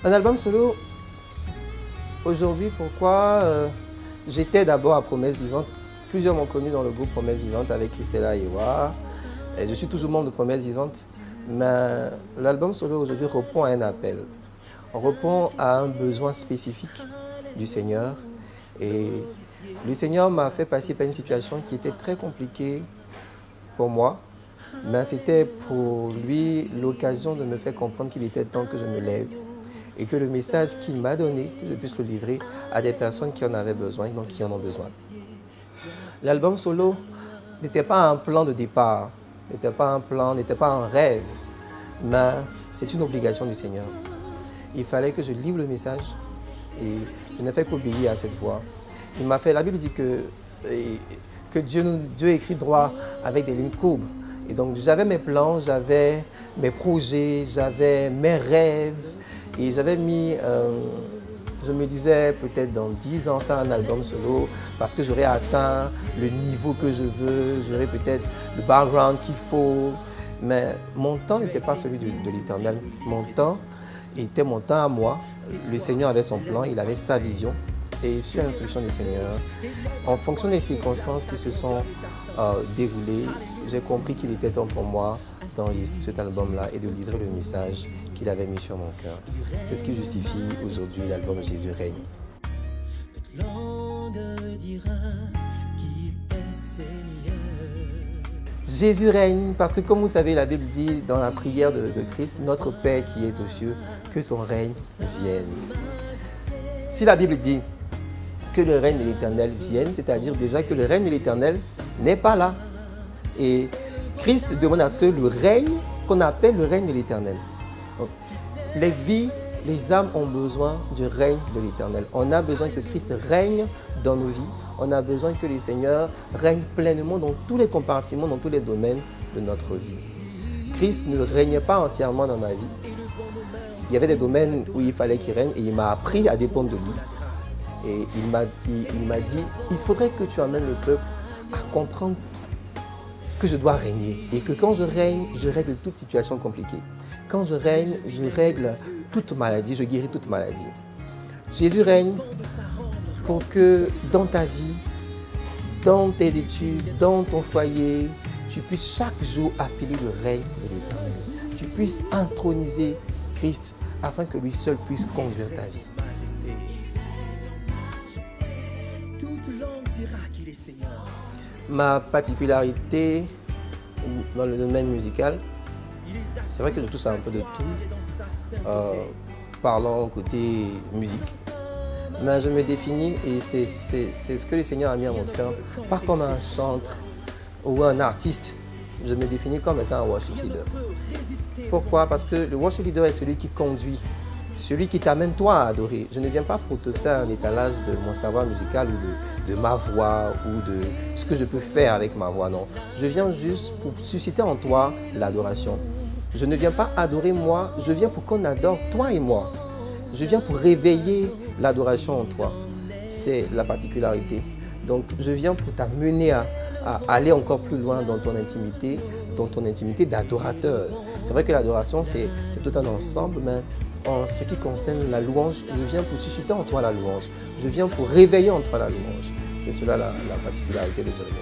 Un album solo, aujourd'hui, pourquoi j'étais d'abord à Promesse Vivante. Plusieurs m'ont connu dans le groupe Promesse Vivante avec Christella et Ewa. Et je suis toujours membre de Promesse Vivante. Mais l'album solo aujourd'hui répond à un appel. On répond à un besoin spécifique du Seigneur. Et le Seigneur m'a fait passer par une situation qui était très compliquée pour moi. Mais c'était pour lui l'occasion de me faire comprendre qu'il était temps que je me lève. Et que le message qu'il m'a donné, que je puisse le livrer à des personnes qui en avaient besoin, donc qui en ont besoin. L'album solo n'était pas un plan de départ, n'était pas un plan, n'était pas un rêve, mais c'est une obligation du Seigneur. Il fallait que je livre le message et je n'ai fait qu'obéir à cette voix. Il m'a fait, la Bible dit que Dieu écrit droit avec des lignes courbes. Et donc j'avais mes plans, j'avais mes projets, j'avais mes rêves. Et j'avais mis, je me disais peut-être dans 10 ans faire un album solo parce que j'aurais atteint le niveau que je veux, j'aurais peut-être le background qu'il faut. Mais mon temps n'était pas celui de l'Éternel. Mon temps était mon temps à moi. Le Seigneur avait son plan, il avait sa vision. Et sur l'instruction du Seigneur, en fonction des circonstances qui se sont déroulées, j'ai compris qu'il était temps pour moi d'enregistrer cet album-là et de livrer le message qu'il avait mis sur mon cœur. C'est ce qui justifie aujourd'hui l'album Jésus règne. Jésus règne parce que comme vous savez, la Bible dit dans la prière de Christ, notre Père qui est aux cieux, que ton règne vienne. Si la Bible dit que le règne de l'Éternel vienne, c'est-à-dire déjà que le règne de l'Éternel n'est pas là. Et Christ demande à ce que le règne, qu'on appelle le règne de l'Éternel. Les vies, les âmes ont besoin du règne de l'Éternel. On a besoin que Christ règne dans nos vies. On a besoin que le Seigneur règne pleinement dans tous les compartiments, dans tous les domaines de notre vie. Christ ne régnait pas entièrement dans ma vie. Il y avait des domaines où il fallait qu'il règne et il m'a appris à dépendre de lui. Et il m'a dit, il faudrait que tu amènes le peuple à comprendre que je dois régner et que quand je règle toute situation compliquée. Quand je règne, je règle toute maladie, je guéris toute maladie. Jésus règne pour que dans ta vie, dans tes études, dans ton foyer, tu puisses chaque jour appeler le règne de l'Éternel. Tu puisses introniser Christ afin que lui seul puisse conduire ta vie. Ma particularité dans le domaine musical, c'est vrai que je touche un peu de tout, parlant côté musique, mais je me définis, et c'est ce que le Seigneur a mis à mon cœur, pas comme un chanteur ou un artiste, je me définis comme étant un worship leader. Pourquoi? Parce que le worship leader est celui qui conduit, celui qui t'amène toi à adorer. Je ne viens pas pour te faire un étalage de mon savoir musical ou de ma voix ou de ce que je peux faire avec ma voix, non. Je viens juste pour susciter en toi l'adoration. Je ne viens pas adorer moi, je viens pour qu'on adore toi et moi. Je viens pour réveiller l'adoration en toi. C'est la particularité. Donc je viens pour t'amener à aller encore plus loin dans ton intimité d'adorateur. C'est vrai que l'adoration, c'est tout un ensemble, mais en ce qui concerne la louange, je viens pour susciter en toi la louange. Je viens pour réveiller en toi la louange. C'est cela la particularité de Jérémie.